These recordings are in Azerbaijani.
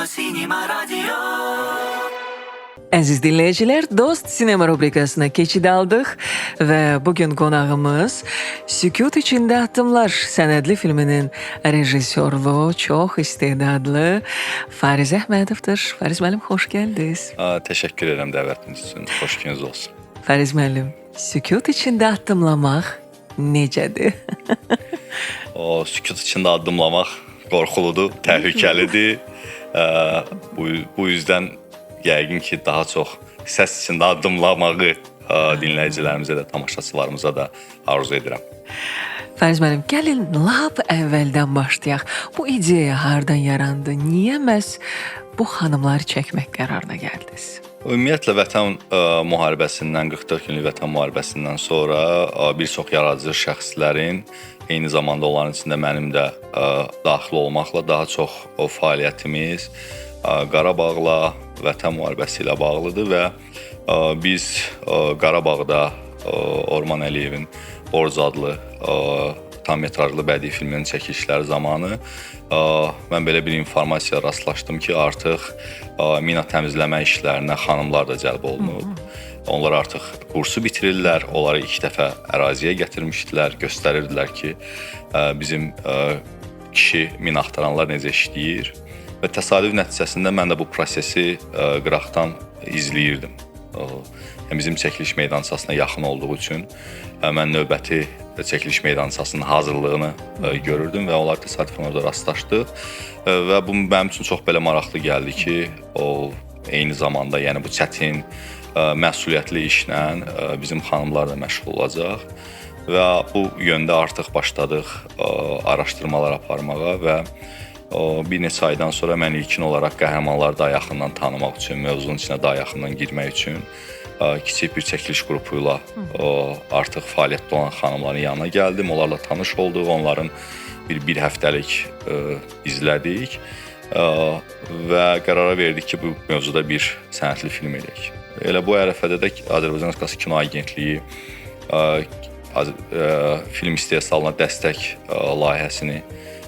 Sinema Radyo. Əziz dinləyicilər, Dost Sinema rubrikasına keçid aldıq və bugün qonağımız Sükut İçində Addımlar sənədli filminin rejissoru, çox istedadlı Fariz Əhmədovdur. Fariz müəllim, xoş gəldiniz. Təşəkkür edirəm dəvətiniz üçün. Xoş gününüz olsun. Fariz müəllim, Sükut İçində addımlamaq necədir? Sükut içində addımlamaq qorxuludur, təhlükəlidir. Bu yüzdən yəqin ki, daha çox səs içində addımlamağı dinləyicilərimizə də, tamaşaçılarımıza da arzu edirəm. Fariz müəllim, gəlin lap əvvəldən başlayaq. Bu ideya hardan yarandı? Niyə məhz bu xanımları çəkmək qərarına gəldiniz? Ümumiyyətlə, Vətən müharibəsindən, 44 günlük Vətən müharibəsindən sonra bir çox yaradıcı şəxslərin, eyni zamanda onların içində mənim də daxil olmaqla daha çox fəaliyyətimiz Qarabağla, Vətən müharibəsi ilə bağlıdır və biz Qarabağda Orman Əliyevin Borc adlı tam metrajlı bədii filminin çəkilişləri zamanı mən belə bir informasiya rastlaşdım ki, artıq mina təmizləmə işlərinə xanımlar da cəlb olunub. Onlar artıq kursu bitirirlər, onları ilk dəfə əraziyə gətirmişdilər, göstərirdilər ki, bizim kişi mina axtaranlar necə işləyir. Və təsadüf nəticəsində mən də bu prosesi qıraqdan izləyirdim. Bizim çəkiliş meydançasına yaxın olduğu üçün mən növbəti çəkiliş meydançasının hazırlığını görürdüm və onlar təsadüfən orada rastlaşdıq. Və bu mənim üçün çox belə maraqlı gəldi ki, eyni zamanda yəni bu çətin, məsuliyyətli işlə bizim xanımlar da məşğul olacaq. Və bu yöndə artıq başladıq araşdırmalar aparmağa və bir neçə aydan sonra mən ilkin olaraq qəhrəmanları daha yaxından tanımaq üçün, mövzunun içinə daha yaxından girmək üçün kiçik bir çəkiliş qrupu ilə artıq fəaliyyətdə olan xanımların yanına gəldim. Onlarla tanış olduq, onların bir həftəlik izlədik və qərara verdik ki, bu mövzuda bir sənədli film edək. Elə bu ərəfədə də Azərbaycan Respublikası Kino Agentliyi film istehsalına dəstək layihəsini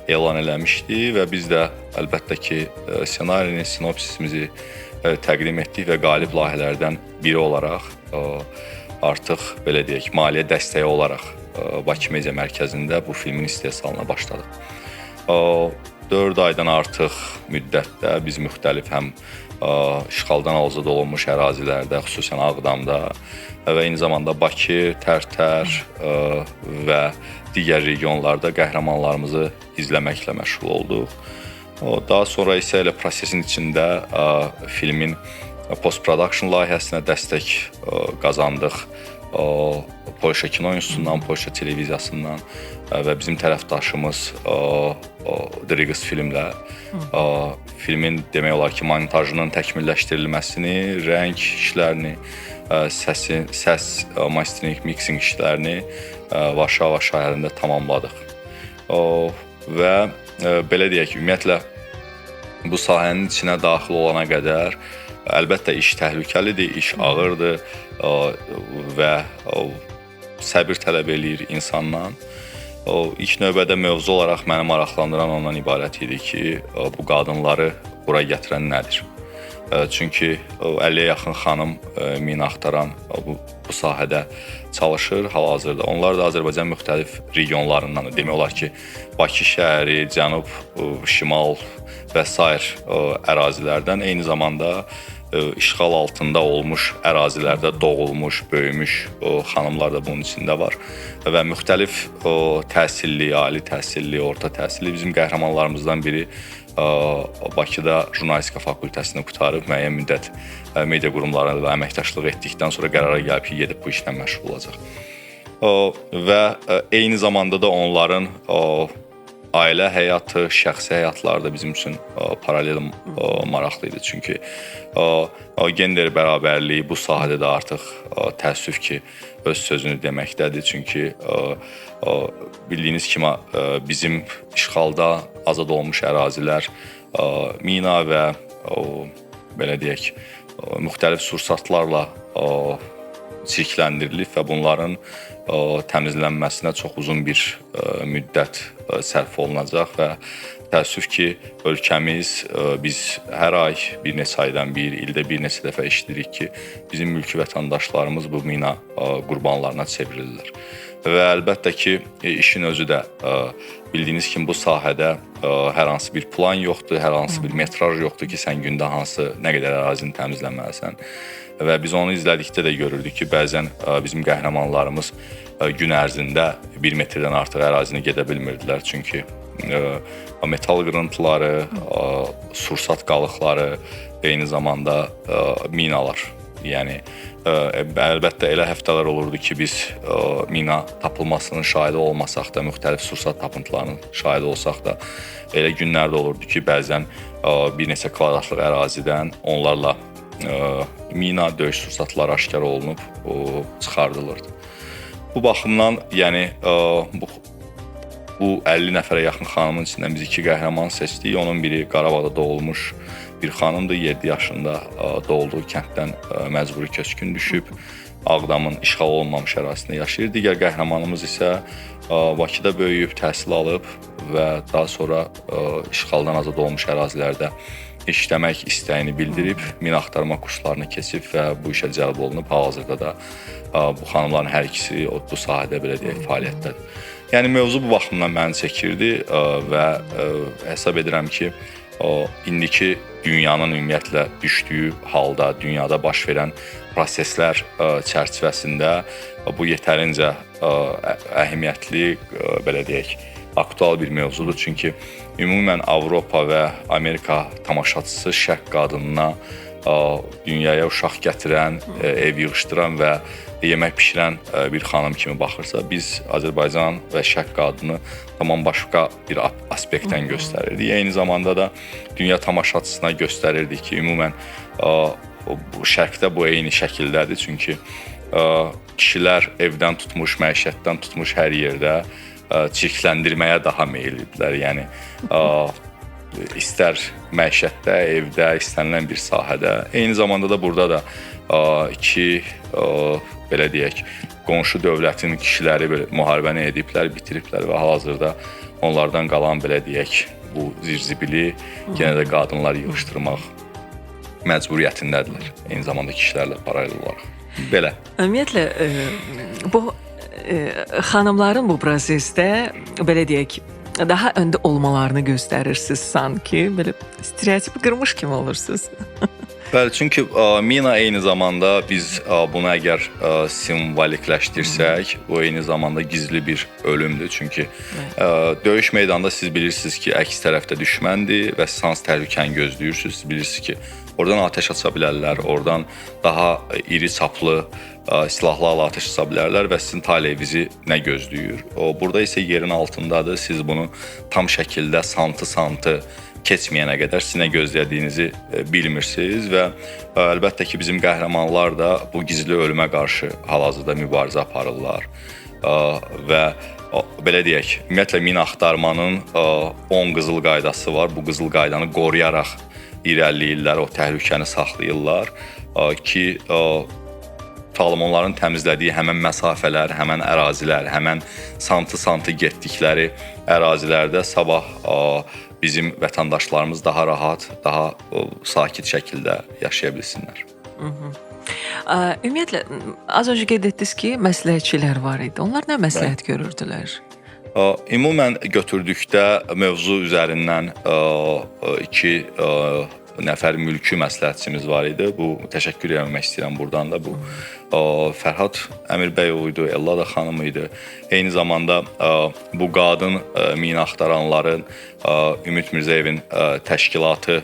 elan eləmişdi və biz də əlbəttə ki, ssenarini, sinopsisimizi təqdim etdik və qalib layihələrdən biri olaraq artıq belə deyək, maliyyə dəstəyi olaraq Bakı Media Mərkəzində bu filmin istehsalına başladıq. 4 aydan artıq müddətdə biz müxtəlif həm işğaldan azad olunmuş ərazilərdə, xüsusən Ağdamda və eyni zamanda Bakı, Tərtər və digər regionlarda qəhrəmanlarımızı izləməklə məşğul olduq. Daha sonra isə elə prosesin içində filmin post-production layihəsinə dəstək qazandıq. Polşa Kino İnstitutundan, Polşa televiziyasından və bizim tərəfdaşımız Drigas filmlə filmin demək olar ki, montajının təkmilləşdirilməsini, rəng işlərini, səs, mastering, mixing işlərini Varşava şəhərində tamamladıq. Və belə deyək, ümumiyyətlə bu sahənin içinə daxil olana qədər əlbəttə iş təhlükəlidir, iş ağırdır və səbir tələb eləyir insandan. İlk növbədə mövzu olaraq məni maraqlandıran ondan ibarət idi ki, bu qadınları bura gətirən nədir? Çünki 50-yə yaxın xanım mina axtaran bu sahədə çalışır hal-hazırda. Onlar da Azərbaycan müxtəlif regionlarından, demək olar ki, Bakı şəhəri, Cənub, Şimal və sair ərazilərdən, eyni zamanda işğal altında olmuş ərazilərdə doğulmuş, böyümüş xanımlar da bunun içində var. Və müxtəlif təhsilli, ali təhsilli, orta təhsilli bizim qəhrəmanlarımızdan biri Bakıda jurnalistika fakültəsini qurtarıb müəyyən müddət media qurumlarıyla əməkdaşlıq etdikdən sonra qərara gəlib ki, gedib bu işlə məşğul olacaq. Və eyni zamanda da onların ailə həyatı, şəxsi həyatları da bizim üçün paralel maraqlı idi. Çünki gender bərabərliyi bu sahədə də artıq təəssüf ki, öz sözünü deməkdədir. Çünki bildiyiniz kimi bizim işğalda azad olmuş ərazilər mina və belə deyək, müxtəlif sursatlarla çirkləndirilib və bunların təmizlənməsinə çox uzun bir müddət sərf olunacaq və təəssüf ki, ölkəmiz biz hər ay bir neçə aydan bir, ildə bir neçə dəfə eşidirik ki, bizim mülki vətəndaşlarımız bu mina qurbanlarına çevrilirlər. Və əlbəttə ki, işin özü də bildiyiniz kimi bu sahədə hər hansı bir plan yoxdur, hər hansı bir metraj yoxdur ki, sən gündə hansı, nə qədər ərazini təmizləməlisən. Və biz onu izlədikdə də görürdük ki, bəzən bizim qəhrəmanlarımız gün ərzində 1 metrdən artıq ərazini gedə bilmirdilər. Çünki metal qırıntıları, sursat qalıqları, eyni zamanda minalar. Yəni əlbəttə elə həftələr olurdu ki, biz mina tapılmasının şahidi olmasaq da, müxtəlif sursat tapıntılarının şahidi olsaq da, elə günlər də olurdu ki, bəzən bir neçə kvadratlıq ərazidən onlarla mina döyüş sursatları aşkar olunub çıxardılırdı. Bu baxımdan, yəni bu 50 nəfərə yaxın xanımın içindən biz 2 qəhrəman seçdik. Onun biri Qarabağda doğulmuş bir xanımdır, 7 yaşında doğulduğu kənddən məcburi köçkün düşüb, Ağdamın işğal olunmamış ərazisində yaşayır. Digər qəhrəmanımız isə Bakıda böyüyüb, təhsil alıb və daha sonra işğaldan azad olmuş ərazilərdə işləmək istəyini bildirib, mina axtarma kurslarını keçib və bu işə cəlb olunub. Hal-hazırda da bu xanımların hər ikisi bu sahədə belə deyək fəaliyyətdədir. Yəni mövzu bu baxımdan məni çəkirdi və hesab edirəm ki, indiki dünyanın ümumiyyətlə düşdüyü halda, dünyada baş verən proseslər çərçivəsində bu yetərincə əhəmiyyətli, belə deyək, aktual bir mövzudur. Çünki ümumən Avropa və Amerika tamaşaçısı şərq qadınına dünyaya uşaq gətirən, ev yığışdıran və yemək pişirən bir xanım kimi baxırsa, biz Azərbaycan və şərq qadını tamam başqa bir aspektdən göstərirdik. Eyni zamanda da dünya tamaşaçısına göstərirdik ki, ümumən şərqdə bu eyni şəkildədir. Çünki kişilər evdən tutmuş, məişətdən tutmuş hər yerdə çirkləndirməyə daha meyillidirlər. Yəni istər məişətdə, evdə, istənilən bir sahədə. Eyni zamanda da burada da iki belə deyək, qonşu dövlətin kişiləri belə müharibəni ediblər, bitiriblər və hal-hazırda onlardan qalan belə deyək, bu zirzibili yenə də qadınlar yığışdırmaq məcburiyyətindədirlər. Eyni zamanda kişilərlə paralel olaraq. Belə. Ümumiyyətlə bu xanımların bu prosesdə belə deyək, daha öndə olmalarını göstərirsiniz sanki, belə stereotipi qırmış kimi olursunuz. Bəli, çünki mina eyni zamanda biz bunu əgər simvolikləşdirsək, bu eyni zamanda gizli bir ölümdür. Çünki döyüş meydanında siz bilirsiniz ki, əks tərəfdə düşməndir və siz hansı təhlükəni gözləyirsiniz. Siz bilirsiniz ki, oradan atəş aça bilərlər, oradan daha iri çaplı silahlarla atəş aça bilərlər və sizin taleyinizi nə gözləyir. Burada isə yerin altındadır. Siz bunu tam şəkildə santı-santı keçməyənə qədər siz nə gözlədiyinizi bilmirsiniz və əlbəttə ki, bizim qəhrəmanlar da bu gizli ölümə qarşı hal-hazırda mübarizə aparırlar və belə deyək, ümumiyyətlə mina axtarmanın 10 qızıl qaydası var. Bu qızıl qaydanı qoruyaraq irəliləyirlər, o təhlükəni saxlayırlar ki, onların təmizlədiyi həmən məsafələr, həmən ərazilər, həmən santı-santı getdikləri ərazilərdə sabah bizim vətəndaşlarımız daha rahat, daha sakit şəkildə yaşaya bilsinlər. Ümumiyyətlə, az öncə qeyd etdiniz ki, məsləhətçilər var idi. Onlar nə məsləhət görürdülər? Ümumən götürdükdə mövzu üzərindən 2 nəfər mülki məsləhətçimiz var idi. Bu təşəkkür etmək istəyirəm buradan da. Bu Fərhad Əmirbəyov idi, Ellada xanım idi. Eyni zamanda bu qadın mina axtaranların Ümid Mirzəyevin təşkilatı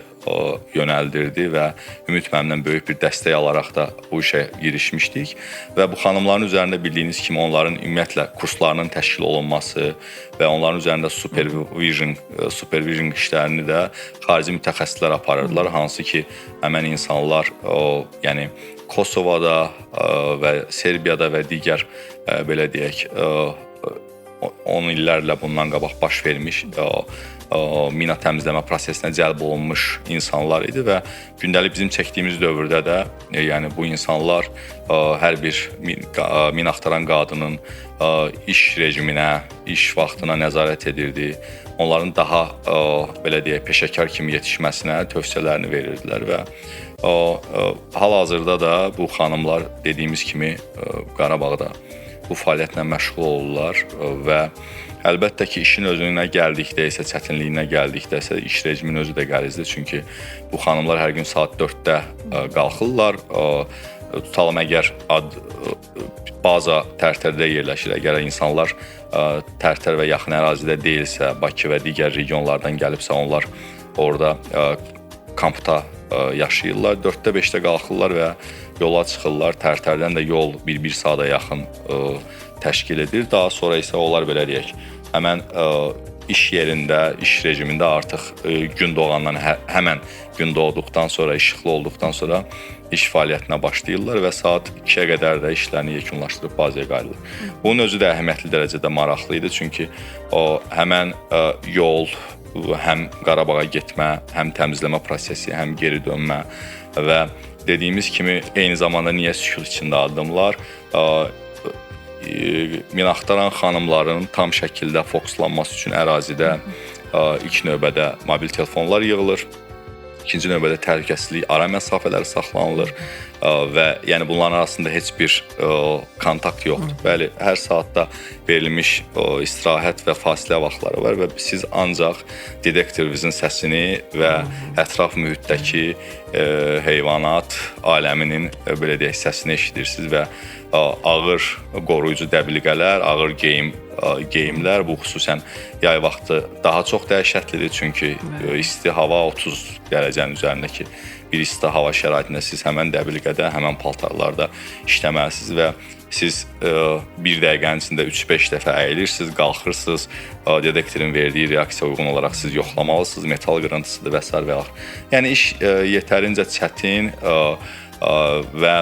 yönəldirdi və Ümid məndən böyük bir dəstək alaraq da bu işə girişmişdik və bu xanımların üzərində bildiyiniz kimi onların ümumiyyətlə kurslarının təşkil olunması və onların üzərində supervision işlərini də xarici mütəxəssislər aparırdılar, hansı ki, həmən insanlar yəni Kosovada və Serbiyada və digər belə deyək 10 illərlə bundan qabaq baş vermiş mina təmizləmə prosesinə cəlb olunmuş insanlar idi və gündəlik bizim çəkdiyimiz dövrdə də yəni bu insanlar hər bir mina axtaran qadının iş rejiminə, iş vaxtına nəzarət edirdi. Onların daha belə deyək, peşəkar kimi yetişməsinə tövsiyələrini verirdilər və hal-hazırda da bu xanımlar dediyimiz kimi Qarabağda bu fəaliyyətlə məşğul olurlar və əlbəttə ki, işin özünə gəldikdə isə, çətinliyinə gəldikdə isə iş rejiminin özü də qəlizdir. Çünki bu xanımlar hər gün saat 4-də qalxırlar. Tutalım, əgər baza Tərtərdə yerləşir, əgər insanlar Tərtər və yaxın ərazidə deyilsə, Bakı və digər regionlardan gəlibsə, onlar orada kampda yaşayırlar. 4-də 5-də qalxırlar və yola çıxırlar. Tərtərdən də yol 1 saata yaxın təşkil edir. Daha sonra isə onlar belə deyək, həmən iş yerində, iş rejimində artıq gün doğandan həmən gün doğduqdan sonra, işıqlı olduqdan sonra iş fəaliyyətinə başlayırlar və saat 2-yə qədər də işlərini yekunlaşdırıb bazaya qayıdırlar. Bunun özü də əhəmiyyətli dərəcədə maraqlı idi, çünki həmən yol, həm Qarabağa getmə, həm təmizləmə prosesi, həm geri dönmə və dediyimiz kimi eyni zamanda niyə sükut içində addımlar, mina axtaran xanımların tam şəkildə fokuslanması üçün ərazidə ilk növbədə mobil telefonlar yığılır, ikinci növbədə təhlükəsizlik ara məsafələri saxlanılır və yəni bunların arasında heç bir kontakt yoxdur. Bəli, hər saatda verilmiş istirahət və fasilə vaxtları var və siz ancaq detektivimizin səsini və ətraf mühitdəki heyvanat aləminin belə deyək səsini eşidirsiniz və ağır qoruyucu dəbilqələr, ağır geyimlər bu xüsusən yay vaxtı daha çox dəhşətlidir, çünki isti hava 30 dərəcənin üzərindəki bir isti hava şəraitində siz həmən dəbilqədə, həmən paltarlarda işləməlisiniz və siz bir dəqiqənin içində 3-5 dəfə əyilirsiniz, qalxırsınız, detektorin verdiyi reaksiya uyğun olaraq siz yoxlamalısınız, metal qırıntısıdır və s. və axır. Yəni iş yetərincə çətin və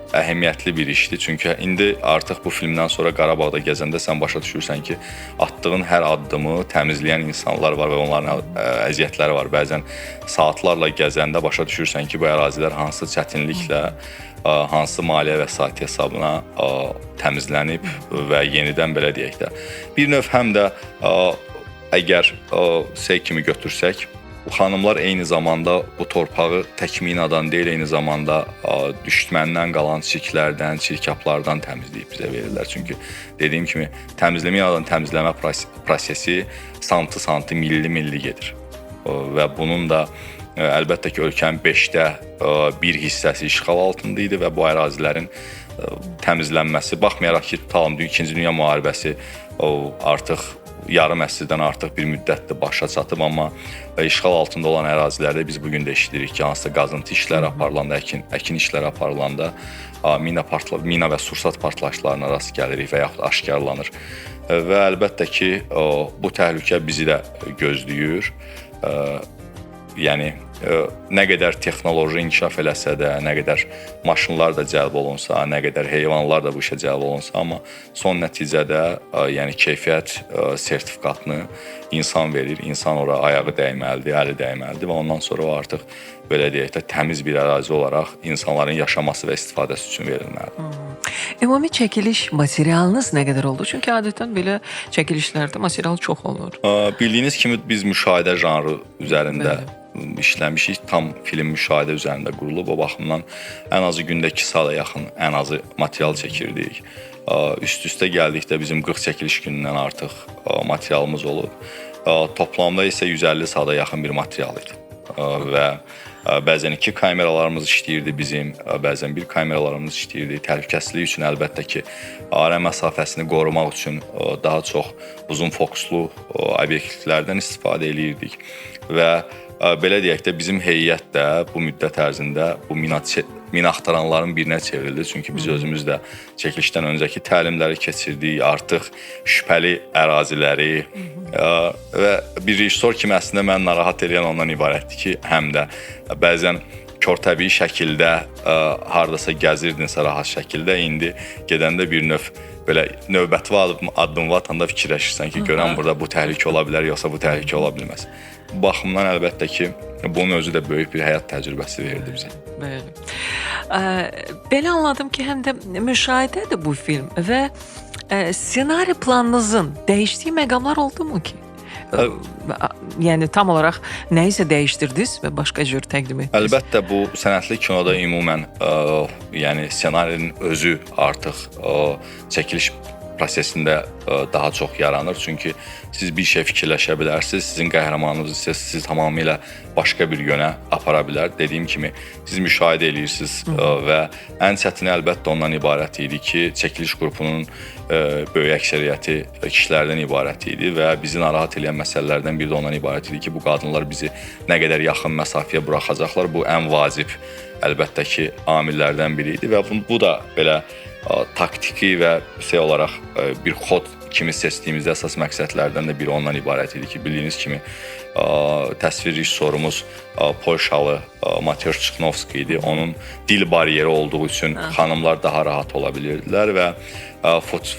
əhəmiyyətli bir işdir. Çünki indi artıq bu filmdən sonra Qarabağda gəzəndə sən başa düşürsən ki, atdığın hər addımı təmizləyən insanlar var və onların əziyyətləri var. Bəzən saatlarla gəzəndə başa düşürsən ki, bu ərazilər hansı çətinliklə, hansı maliyyə vəsaiti hesabına təmizlənib və yenidən belə deyək də. Bir növ həm də əgər kimi götürsək, bu xanımlar eyni zamanda bu torpağı tək minadan deyil, eyni zamanda düşməndən qalan çirklərdən, çirkablardan təmizləyib bizə verirlər. Çünki dediyim kimi minadan təmizləmə prosesi santı, milli gedir. Və bunun da əlbəttə ki, ölkənin 5də 1 hissəsi işğal altında idi və bu ərazilərin təmizlənməsi, baxmayaraq ki, tutalım 2-ci Dünya müharibəsi artıq yarım əsrdən artıq bir müddətdir başa çatıb, amma işğal altında olan ərazilərdə biz bugün də eşidirik ki, hansısa qazıntı işləri aparılanda, əkin işləri aparılanda mina və sursat partlayışlarına rast gəlirik və yaxud aşkarlanır. Və əlbəttə ki, bu təhlükə bizi də gözləyir. Yəni nə qədər texnoloji inkişaf eləsə də, nə qədər maşınlar da cəlb olunsa, nə qədər heyvanlar da bu işə cəlb olunsa, amma son nəticədə yəni keyfiyyət sertifikatını insan verir. İnsan ora ayağı dəyməlidir, əli dəyməlidir və ondan sonra o artıq belə deyək də təmiz bir ərazi olaraq insanların yaşaması və istifadəsi üçün verilməlidir. Ümumi çəkiliş materialınız nə qədər oldu? Çünki adətən belə çəkilişlərdə material çox olur. Bildiyiniz kimi biz müşahidə janrı üzərində işləmişik. Tam film müşahidə üzərində qurulub. O baxımdan ən azı gündə 2 saata yaxın ən azı material çəkirdik. Üst-üstə gəldikdə bizim 40 çəkiliş günündən artıq materialımız olub. Toplamda isə 150 saata yaxın bir material idi. Və bəzən 2 kameralarımız işləyirdi bizim, bəzən 1 kameralarımız işləyirdi. Təhlükəsizlik üçün əlbəttə ki, ara məsafəsini qorumaq üçün daha çox uzun fokuslu obyektlərdən istifadə eləyirdik və belə deyək də bizim heyət də bu müddət ərzində bu mina axtaranların birinə çevrildi. Çünki biz özümüz də çəkilişdən öncəki təlimləri keçirdik, artıq şübhəli əraziləri və bir rejissor kimi əslində mən narahat edən ondan ibarətdir ki, həm də bəzən körtəbii şəkildə hardasa gəzirdinsə rahat şəkildə, indi gedəndə bir növ belə növbəti addımı atanda fikirləşirsən ki, görən burada bu təhlükə ola bilər, yoxsa bu təhlükə ola bilməz. Bu baxımdan əlbəttə ki, bunun özü də böyük bir həyat təcrübəsi verdi bizə. Belə anladım ki, həm də müşahidədir bu film və ssenari planınızın dəyişdiyi məqamlar oldu mu ki? Yəni tam olaraq nə isə dəyişdirdiniz və başqa cür təqdim etdiniz? Əlbəttə bu sənətli kinoda ümumən yəni ssenarinin özü artıq çəkiliş prosesində daha çox yaranır. Çünki siz bir şey fikirləşə bilərsiniz, sizin qəhrəmanınız isə sizi tamamilə başqa bir yönə apara bilər. Dediyim kimi siz müşahidə edirsiniz və ən çətini əlbəttə ondan ibarət idi ki, çəkiliş qrupunun böyük əksəriyyəti kişilərdən ibarət idi və bizi narahat edən məsələlərdən biri də ondan ibarət idi ki, bu qadınlar bizi nə qədər yaxın məsafəyə buraxacaqlar. Bu ən vacib əlbəttə ki, amillərdən biri idi və bu da belə taktiki və şey olaraq bir xod kimi seçdiyimizdə əsas məqsədlərdən də biri ondan ibarət idi ki, bildiyiniz kimi təsvir rejissorumuz Polşalı Mateusz Çıxnovski idi. Onun dil bariyeri olduğu üçün xanımlar daha rahat ola bilirdilər və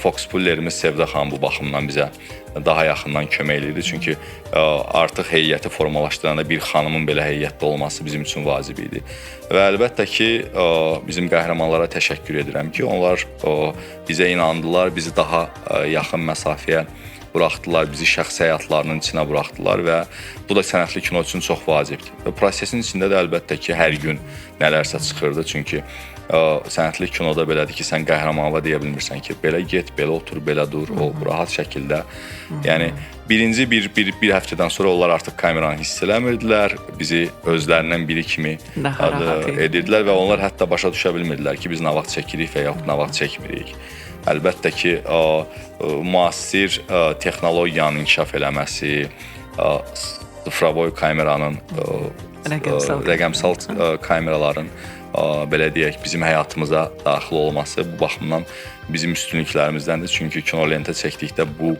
Fox-pullerimiz Sevda xanım bu baxımdan bizə daha yaxından kömək edirdi. Çünki artıq heyəti formalaşdıranda bir xanımın belə heyətdə olması bizim üçün vacib idi. Və əlbəttə ki, bizim qəhrəmanlara təşəkkür edirəm ki, onlar bizə inandılar, bizi daha yaxın məsafəyə buraxdılar, bizi şəxsi həyatlarının içinə buraxdılar və bu da sənətli kino üçün çox vacibdir. Və prosesin içində də əlbəttə ki, hər gün nələrsə çıxırdı. Çünki sənətli kinoda belədir ki, sən qəhrəmanla deyə bilmirsən ki, belə get, belə otur, belə dur, o rahat şəkildə. Yəni birinci bir həftədən sonra onlar artıq kameranı hiss eləmirdilər, bizi özlərindən biri kimi edirdilər və onlar hətta başa düşə bilmirdilər ki, biz nə vaxt çəkirik və yaxud nə vaxt çəkmirik. Əlbəttə ki, müasir texnologiyanın inkişaf eləməsi, sıfıravoy kameranın, rəqəmsal kameraların belə deyək, bizim həyatımıza daxil olması bu baxımdan bizim üstünlüklərimizdəndir. Çünki kino lentə çəkdikdə bu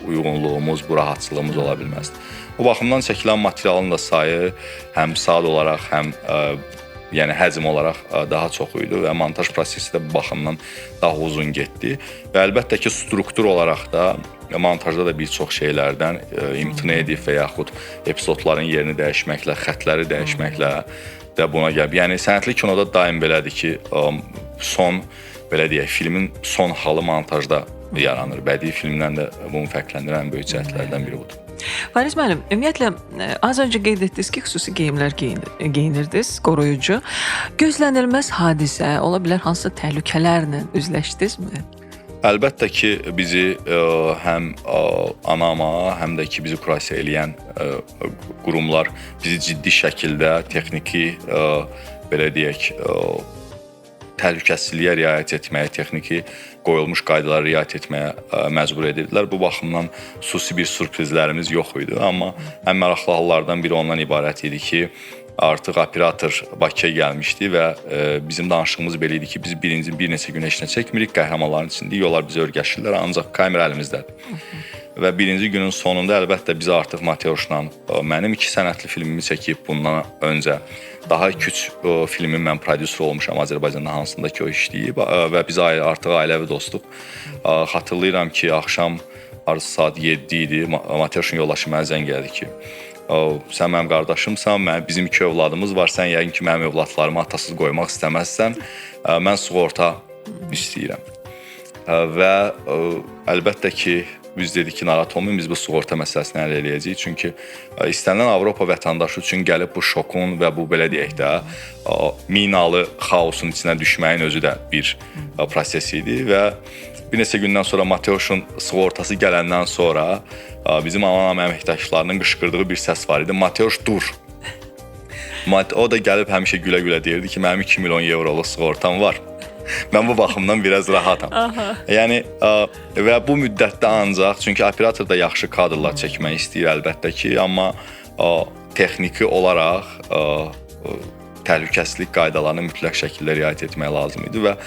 uyğunluğumuz, bu rahatçılığımız ola bilməzdir. Bu baxımdan çəkilən materialın da sayı həm saat olaraq, həm yəni həcm olaraq daha çox idi və montaj prosesi də bu baxımdan daha uzun getdi. Və əlbəttə ki, struktur olaraq da montajda da bir çox şeylərdən imtina edib və yaxud epizodların yerini dəyişməklə, xətləri dəyişməklə də buna gəlib. Yəni sənətli kinoda daim belədir ki, son belə deyək, filmin son halı montajda yaranır. Bədii filmdən də bunu fərqləndirən böyük cəhətlərdən biri budur. Fariz müəllim, ümumiyyətlə az öncə qeyd etdiniz ki, xüsusi geyimlər geyinirdiniz, qoruyucu. Gözlənilməz hadisə, ola bilər hansısa təhlükələrlə üzləşdinizmi? Əlbəttə ki, bizi həm ANAMA, həm də ki, bizi kurasiya eləyən qurumlar bizi ciddi şəkildə texniki, belə deyək, təhlükəsizliyə riayət etməyə, texniki qoyulmuş qaydalara riayət etməyə məcbur edirdilər. Bu baxımdan xüsusi bir sürprizlərimiz yox idi. Amma ən maraqlı hallardan biri ondan ibarət idi ki, artıq operator Bakıya gəlmişdi və bizim danışığımız belə idi ki, biz bir neçə gün heç nə çəkmirik, qəhrəmanların içindəyik, onlar bizi örgəşirlər, ancaq kamera əlimizdədir. Və birinci günün sonunda əlbəttə biz artıq Mateuszla mənim 2 sənətli filmimi çəkib bundan öncə daha 2 filmin mən prodüser olmuşam Azərbaycanda hansında ki o işləyib və biz artıq ailəvi dostuq. Xatırlayıram ki, axşam saat 7 idi, Mateuszun yoldaşı mənə zəng gəldi ki, sən mənim qardaşımsan, bizim 2 övladımız var, sən yəqin ki, mənim övladlarımı atasız qoymaq istəməzsən, mən sığorta istəyirəm. Və əlbəttə ki, biz dedik ki, narahat olmayın, biz bu sığorta məsələsini həll eləyəcəyik. Çünki istənilən Avropa vətəndaşı üçün gəlib bu şokun və bu belə deyək də minalı xaosun içinə düşməyin özü də bir proses idi və bir neçə gündən sonra Mateuszun sığortası gələndən sonra bizim ANAMA əməkdaşlarının qışqırdığı bir səs var idi. Mateusz dur. O da gəlib həmişə gülə-gülə deyirdi ki, mənim 2 milyon euroluq sığortam var. Mən bu baxımdan biraz rahatam. Yəni və bu müddətdə ancaq, çünki operator da yaxşı kadrlar çəkmək istəyir əlbəttə ki, amma texniki olaraq təhlükəsizlik qaydalarına mütləq şəkildə riayət etmək lazım idi və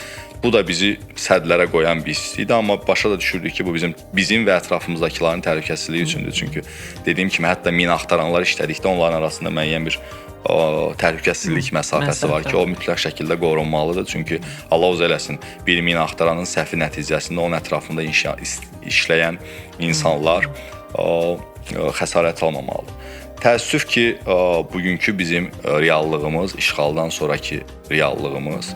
bu da bizi sədlərə qoyan bir hiss idi, amma başa da düşürdük ki, bu bizim və ətrafımızdakıların təhlükəsizliyi üçündür. Çünki dediyim kimi, hətta mina axtaranlar işlədikdə onların arasında müəyyən bir təhlükəsizlik məsafəsi var ki, o mütləq şəkildə qorunmalıdır. Çünki Allah uzaq eləsin, bir mina axtaranın səhvi nəticəsində onun ətrafında işləyən insanlar xəsarət almamalıdır. Təəssüf ki, bugünkü bizim reallığımız, işğaldan sonraki reallığımız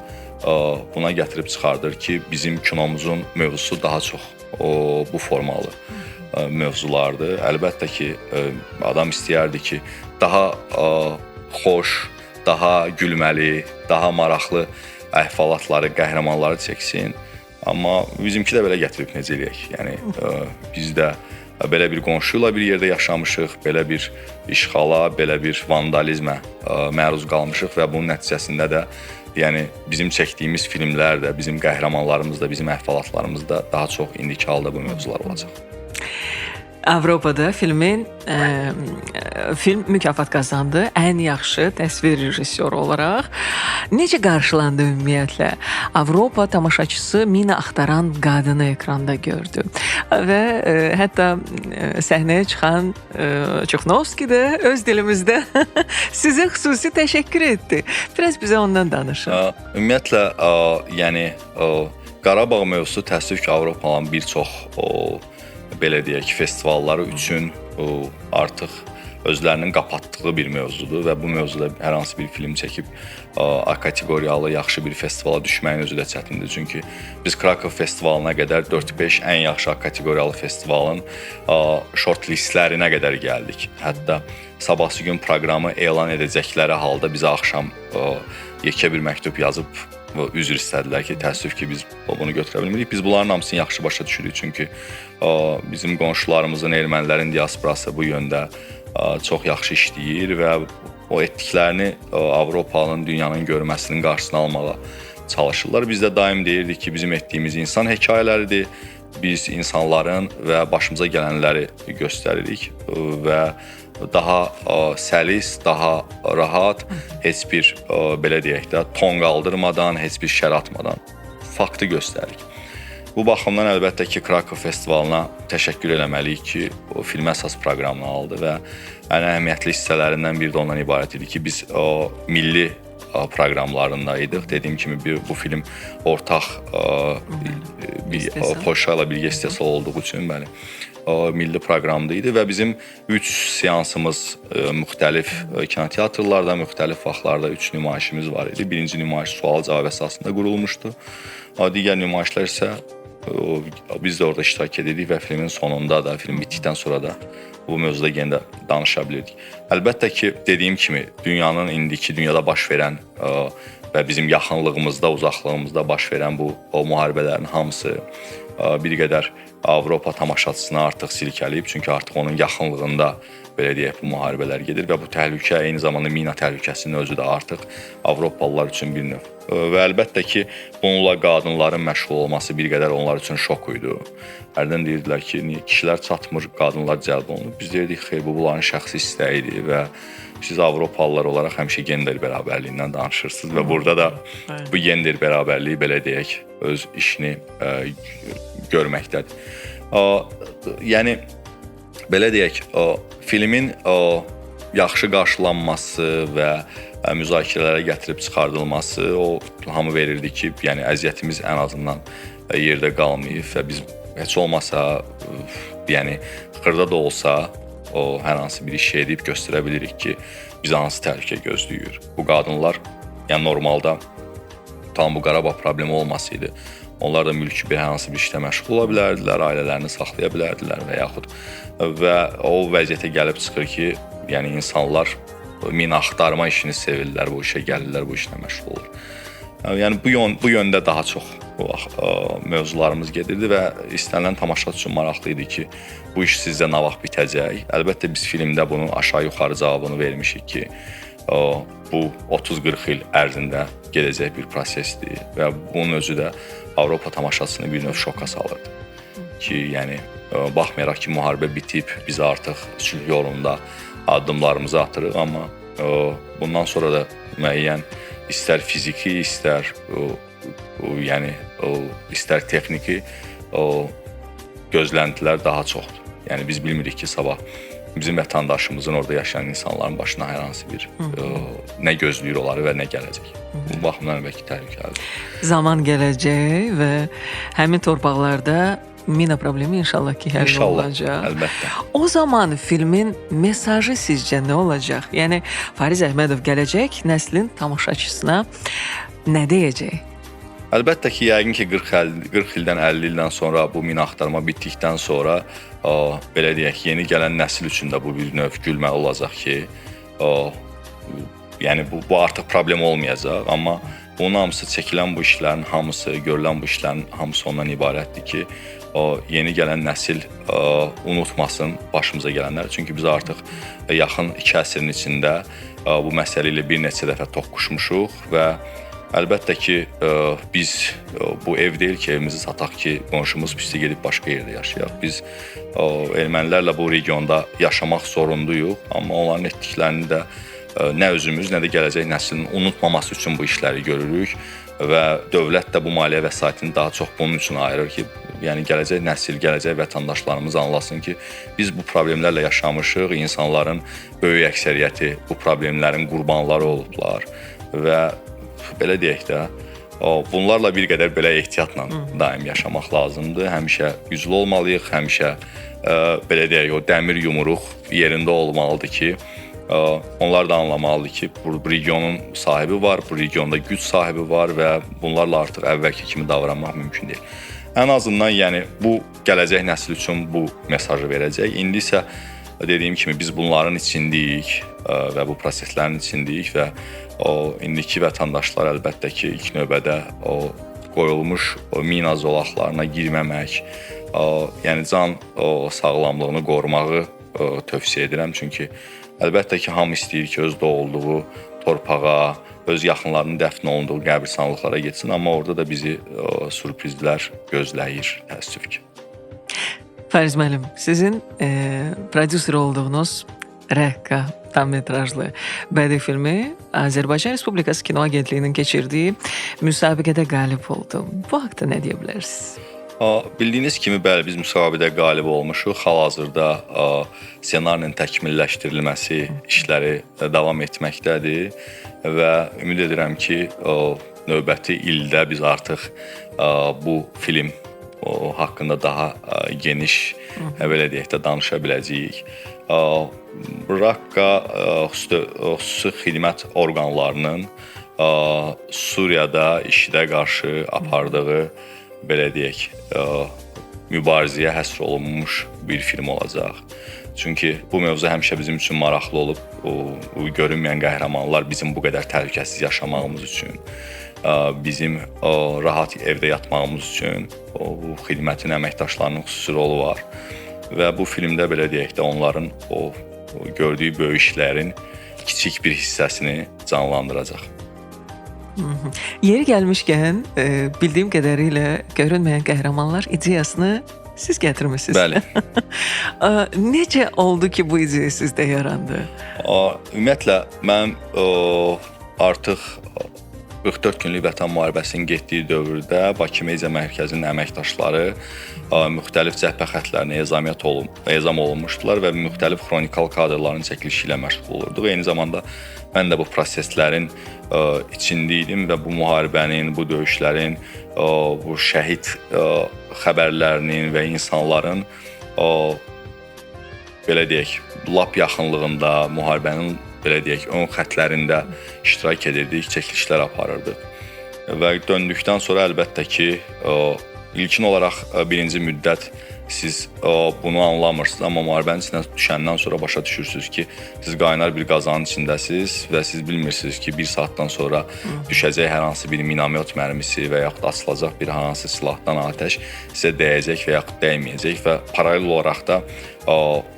buna gətirib çıxardır ki, bizim kinomuzun mövzusu daha çox bu formalı mövzulardır. Əlbəttə ki, adam istəyərdi ki, daha xoş, daha gülməli, daha maraqlı əhvalatları, qəhrəmanları çəksin. Amma bizimki də belə gətirib necə eləyək? Yəni biz də belə bir qonşu ilə bir yerdə yaşamışıq, belə bir işğala, belə bir vandalizmə məruz qalmışıq və bunun nəticəsində də yəni bizim çəkdiyimiz filmlər də, bizim qəhrəmanlarımız da, bizim əhvalatlarımız da daha çox indiki halda bu mövzular olacaq. Avropada film mükafat qazandı. Ən yaxşı təsvir rejissoru olaraq. Necə qarşılandı ümumiyyətlə? Avropa tamaşaçısı mina axtaran qadını ekranda gördü. Və hətta səhnəyə çıxan Çuxnovski də öz dilimizdə sizə xüsusi təşəkkür etdi. Biraz bizə ondan danışın. Ümumiyyətlə, yəni Qarabağ mövzusu təəssüf ki, Avropanın bir çox belə deyək, festivalları üçün artıq özlərinin qapatdığı bir mövzudur və bu mövzuda hər hansı bir film çəkib A kateqoriyalı yaxşı bir festivala düşməyin özü də çətindir. Çünki biz Krakow festivalına qədər 4-5 ən yaxşı A kateqoriyalı festivalın shortlistlərinə qədər gəldik. Hətta sabahsı gün proqramı elan edəcəkləri halda bizə axşam yekə bir məktub yazıb üzr istədilər ki, təəssüf ki, biz bunu götürə bilmirik. Biz bunların hamısını yaxşı başa düşürük. Çünki bizim qonşularımızın, ermənilərin diasporası bu yöndə çox yaxşı işləyir və o etdiklərini Avropanın, dünyanın görməsinin qarşısını almağa çalışırlar. Biz də daim deyirdik ki, bizim etdiyimiz insan hekayələridir. Biz insanların və başımıza gələnləri göstəririk və daha səlis, daha rahat, heç bir belə deyək də ton qaldırmadan, heç bir şər atmadan faktı göstəririk. Bu baxımdan əlbəttə ki, Krakow festivalına təşəkkür eləməliyik ki, o film əsas proqramını aldı və ən əhəmiyyətli hissələrindən biri də ondan ibarət idi ki, biz milli proqramlarında idik. Dediyim kimi bu film ortaq Polşa ilə birgə istehsal olduğu üçün bəli, milli proqramda idi və bizim 3 seansımız müxtəlif kinoteatrlarda, müxtəlif vaxtlarda 3 nümayişimiz var idi. Birinci nümayiş sual-cavab əsasında qurulmuşdu. Digər nümayişlər isə biz də orada iştirak edirdik və filmin sonunda da, film bitdikdən sonra da bu mövzuda yenə də danışa bilirdik. Əlbəttə ki, dediyim kimi, dünyanın indiki dünyada baş verən və bizim yaxınlığımızda, uzaqlığımızda baş verən bu müharibələrin hamısı bir qədər Avropa tamaşaçısını artıq silkələyib. Çünki artıq onun yaxınlığında belə deyək, bu müharibələr gedir və bu təhlükə eyni zamanda mina təhlükəsinin özü də artıq Avropalılar üçün bir növ. Və əlbəttə ki, bununla qadınların məşğul olması bir qədər onlar üçün şok idi. Hərdən deyirdilər ki, niyə kişilər çatmır, qadınlar cəlb olunur. Biz deyirdik, xeyr, bu bunların şəxsi istəyidir və siz Avropalılar olaraq həmişə gender bərabərliyindən danışırsınız və burada da bu gender bərabərliyi belə deyək, öz işini görməkdədir. Yəni, belə deyək, filmin yaxşı qarşılanması və müzakirələrə gətirib çıxardılması o hamı verirdi ki, yəni əziyyətimiz ən azından yerdə qalmayıb və biz heç olmasa, yəni xırda da olsa o hər hansı bir iş edib göstərə bilirik ki, bizə hansı təhlükə gözləyir. Bu qadınlar, yəni normalda tam bu Qarabağ problemi olmasaydı, onlar da mülki bir hər hansı bir işlə məşğul ola bilərdilər, ailələrini saxlaya bilərdilər və yaxud və o vəziyyətə gəlib çıxır ki, yəni insanlar mina axtarma işini sevirlər, bu işə gəlirlər, bu işlə məşğul olur. Yəni bu yöndə daha çox mövzularımız gedirdi və istənilən tamaşaçı üçün maraqlı idi ki, bu iş sizdə nə vaxt bitəcək. Əlbəttə biz filmdə bunun aşağı-yuxarı cavabını vermişik ki, bu 30-40 il ərzində gedəcək bir prosesdir və bunun özü də Avropa tamaşaçısını bir növ şoka salırdı. Ki, yəni baxmayaraq ki, müharibə bitib, biz artıq sülh yolunda addımlarımızı atırıq, amma bundan sonra da müəyyən istər fiziki, istər yəni istər texniki gözləntilər daha çoxdur. Yəni biz bilmirik ki, sabah bizim vətəndaşımızın, orada yaşayan insanların başına hər hansı bir nə gözləyir onları və nə gələcək. Bu baxımdan əlbəttə təhlükəlidir. Zaman gələcək və həmin torpaqlarda mina problemi inşallah ki həll İnşallah, olacaq. əlbəttə. O zaman filmin mesajı sizcə nə olacaq? Yəni Fariz Əhmədov gələcək nəslin tamaşaçısına nə deyəcək? Əlbəttə ki, yəqin ki 40 ildən 50 ildən sonra bu mina axtarma bitdikdən sonra belə deyək, yeni gələn nəsil üçün də bu bir növ gülmə olacaq ki, yəni bu artıq problem olmayacaq, amma bunun hamısı çəkilən bu işlərin hamısı, görülən bu işlərin hamısı ondan ibarətdir ki, yeni gələn nəsil unutmasın başımıza gələnlər. Çünki biz artıq yaxın 2 əsrin içində bu məsələ ilə bir neçə dəfə toqquşmuşuq və əlbəttə ki, biz bu ev deyil ki, evimizi sataq ki, qonşumuz pislik gedib başqa yerdə yaşayaq. Biz ermənilərlə bu regionda yaşamaq zorunduyuq, amma onların etdiklərini də nə özümüz, nə də gələcək nəslin unutmaması üçün bu işləri görürük və dövlət də bu maliyyə vəsaitini daha çox bunun üçün ayırır ki, yəni gələcək nəsil, gələcək vətəndaşlarımız anlasın ki, biz bu problemlərlə yaşamışıq, insanların böyük əksəriyyəti bu problemlərin qurbanları olublar və belə deyək də, bunlarla bir qədər belə ehtiyatla daim yaşamaq lazımdır. Həmişə güclü olmalıyıq, həmişə belə deyək, o dəmir yumruq yerində olmalıdır ki, onlar da anlamalıdır ki, bu regionun sahibi var, bu regionda güc sahibi var və bunlarla artıq əvvəlki kimi davranmaq mümkün deyil. Ən azından yəni bu gələcək nəsil üçün bu mesajı verəcək. İndi isə dediyim kimi biz bunların içindəyik və bu proseslərin içindəyik və indiki vətəndaşlar əlbəttə ki, ilk növbədə qoyulmuş mina zolaqlarına girməmək, yəni can sağlamlığını qorumağı tövsiyə edirəm. Çünki əlbəttə ki, hamı istəyir ki, öz doğulduğu torpağa, öz yaxınlarının dəfn olunduğu qəbirstanlıqlara getsin, amma orada da bizi sürprizlər gözləyir, təəssüf ki. Fariz müəllim, sizin prodüser olduğunuz Rəhqa tam metrajlı bədii filmi Azərbaycan Respublikası Kino Agentliyinin keçirdiyi müsabiqədə qalib oldu. Bu haqda nə deyə bilərsiniz? Bildiyiniz kimi, bəli, biz müsabiqədə qalib olmuşuq. Hal-hazırda ssenarinin təkmilləşdirilməsi işləri davam etməkdədir və ümid edirəm ki, növbəti ildə biz artıq bu film haqqında daha geniş, belə deyək də, danışa biləcəyik. Raqqa xüsusi xidmət orqanlarının Suriyada işidə qarşı apardığı, belə deyək, mübarizəyə həsr olunmuş bir film olacaq. Çünki bu mövzu həmişə bizim üçün maraqlı olub. Görünməyən qəhrəmanlar bizim bu qədər təhlükəsiz yaşamağımız üçün, bizim rahat evdə yatmağımız üçün bu xidmətin əməkdaşlarının xüsusi rolu var. Və bu filmdə belə deyək də onların o gördüyü böyük işlərin kiçik bir hissəsini canlandıracaq. Yeri gəlmişkən, bildiyim qədərilə görünməyən qəhrəmanlar ideyasını siz gətirmisiniz. Bəli. Necə oldu ki, bu ideya sizdə yarandı? Ümumiyyətlə, mən artıq 44 günlük vətən müharibəsinin getdiyi dövrdə Bakı Media Mərkəzinin əməkdaşları müxtəlif cəbhə xəttlərinə ezam olunmuşdular və müxtəlif xronikal kadrların çəkilişi ilə məşğul olurduq. Eyni zamanda mən də bu proseslərin içində idim və bu müharibənin, bu döyüşlərin, bu şəhid xəbərlərinin və insanların belə deyək, lap yaxınlığında müharibənin belə deyək, ön xətlərində iştirak edirdik, çəkilişlər aparırdıq. Və döndükdən sonra əlbəttə ki, ilkin olaraq birinci müddət siz bunu anlamırsınız, amma müharibənin içinə düşəndən sonra başa düşürsünüz ki, siz qaynar bir qazanın içindəsiniz və siz bilmirsiniz ki, bir saatdan sonra düşəcək hər hansı bir minamet mərmisi və yaxud açılacaq bir hansı silahdan atəş sizə dəyəcək və yaxud dəyməyəcək və paralel olaraq da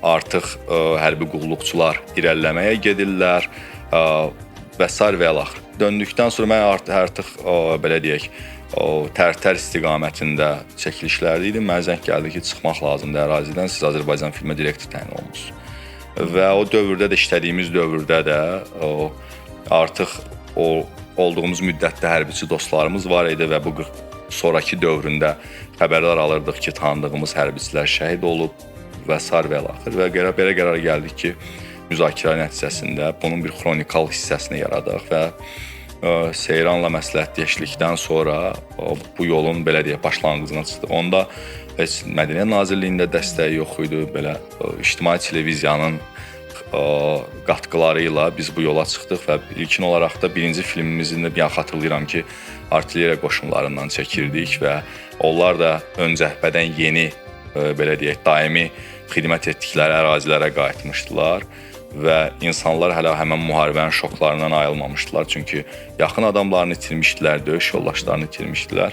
artıq hərbi qulluqçular irəliləməyə gedirlər və s. və ilaxır. Döndükdən sonra mən artıq belə deyək, Tərtər istiqamətində çəkilişlərdə idim. Mənə zəng gəldi ki, çıxmaq lazımdır ərazidən, siz Azərbaycan filmə direktor təyin olmusunuz. Və o dövrdə də, işlədiyimiz dövrdə də artıq olduğumuz müddətdə hərbiçi dostlarımız var idi və bu sonraki dövründə xəbərlər alırdıq ki, tanıdığımız hərbiçilər şəhid olub və sair və ilaxır və belə qərar gəldik ki, müzakirə nəticəsində bunun bir xronikal hissəsini yaradaq və Seyranla məsləhətləşdikdən sonra bu yolun belə deyək başlanğıcına çıxdı. Onda heç Mədəniyyət Nazirliyində dəstəyi yox idi, belə ictimai televiziyanın qatqıları ilə biz bu yola çıxdıq və ilkin olaraq da birinci filmimizi də xatırlayıram ki, artilleriya qoşunlarından çəkirdik və onlar da ön cəhbədən yeni belə deyək daimi xidmət etdikləri ərazilərə qayıtmışdılar və insanlar hələ həmin müharibənin şoklarından ayılmamışdılar. Çünki yaxın adamlarını itirmişdilər, döyüş yoldaşlarını itirmişdilər.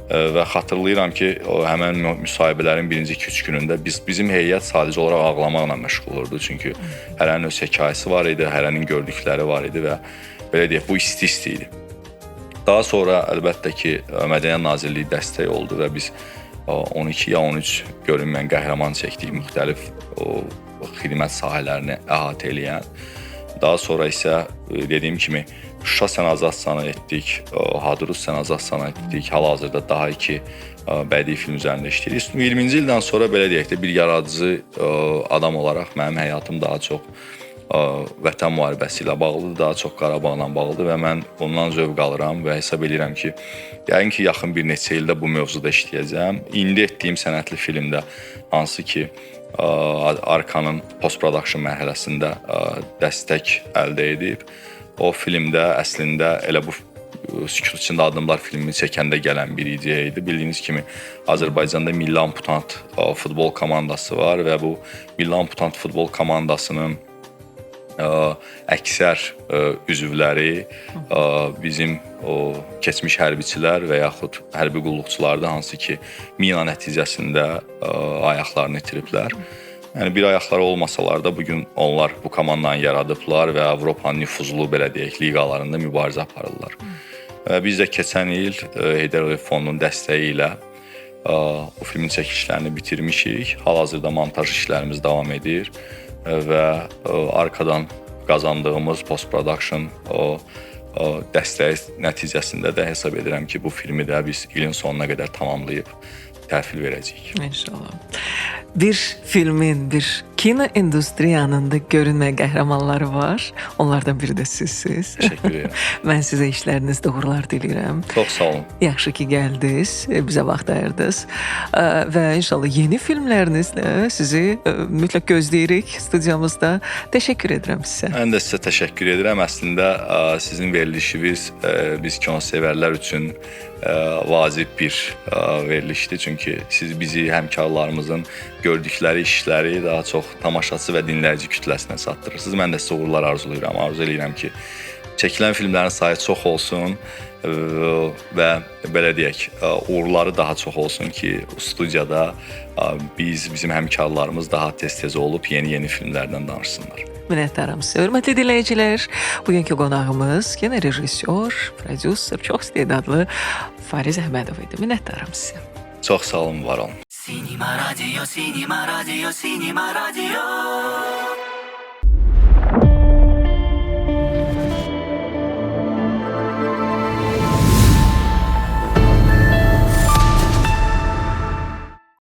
Və xatırlayıram ki, həmin müsahibələrin birinci 2-3 günündə bizim heyət sadəcə olaraq ağlamaqla məşğul olurdu. Çünki hərənin öz hekayəsi var idi, hərənin gördükləri var idi və belə deyək, bu isti-isti idi. Daha sonra əlbəttə ki, Mədəniyyət Nazirliyi dəstək oldu və biz 12 ya 13 görünməyən qəhrəman çəkdik, müxtəlif xidmət sahələrini əhatə eləyən. Daha sonra isə dediyim kimi Şuşa sənazasiyanı etdik, Hadrut sənazasiyanı etdik. Hal-hazırda daha 2 bədii film üzərində işləyirik. 20-ci ildən sonra belə deyək də bir yaradıcı adam olaraq mənim həyatım daha çox vətən müharibəsi ilə bağlıdır, daha çox Qarabağla bağlıdır və mən bundan zövq alıram və hesab edirəm ki, yəqin ki, yaxın bir neçə ildə bu mövzuda işləyəcəm. İndi etdiyim sənətli filmdə hansı ki, Arkanın post-production mərhələsində dəstək əldə edib. O filmdə əslində elə bu Sükut içində addımlar filmini çəkəndə gələn bir ideya idi. Bildiyiniz kimi Azərbaycanda Milli Amputant futbol komandası var və bu Milli Amputant futbol komandasının əksər üzvləri bizim keçmiş hərbiçilər və yaxud hərbi qulluqçulardır, hansı ki, mina nəticəsində ayaqlarını itiriblər. Yəni bir ayaqları olmasalar da bugün onlar bu komandanı yaradıblar və Avropanın nüfuzlu belə deyək liqalarında mübarizə aparırlar. Biz də keçən il Heydər Əliyev Fondunun dəstəyi ilə bu filmin çəkilişlərini bitirmişik. Hal-hazırda montaj işlərimiz davam edir və arkadan qazandığımız post-production dəstəyi nəticəsində də hesab edirəm ki, bu filmi də biz ilin sonuna qədər tamamlayıb təhvil verəcəyik. İnşallah. Bir filmin, bir kino industriyanın da görünməyən qəhrəmanları var. Onlardan biri də sizsiniz. Təşəkkür edirəm. Mən sizə işləriniz uğurlar diləyirəm. Çox sağ olun. Yaxşı ki, gəldiniz, bizə vaxt ayırdınız və inşallah yeni filmlərinizlə sizi mütləq gözləyirik studiyamızda. Təşəkkür edirəm sizə. Mən də sizə təşəkkür edirəm. Əslində sizin verilişiniz biz kino sevərlər üçün vacib bir verilişdir. Çünki siz bizi həmkarlarımızın gördükləri işləri daha çox tamaşaçı və dinləyici kütləsinə çatdırırsınız. Mən də sizə uğurlar arzulayıram. Arzu edirəm ki, çəkilən filmlərin sayı çox olsun və belə deyək, uğurları daha çox olsun ki, studiyada bizim həmkarlarımız daha tez-tez olub yeni filmlərdən danışsınlar. Minnətdaram sizə. Hörmətli dinləyicilər, bugünkü qonağımız yenə rejissor, prodüser, çox istedadlı Fariz Əhmədov idi. Minnətdaram sizə. Çox sağ olun, var olun. Cinema Radio, Cinema Radio, Cinema Radio.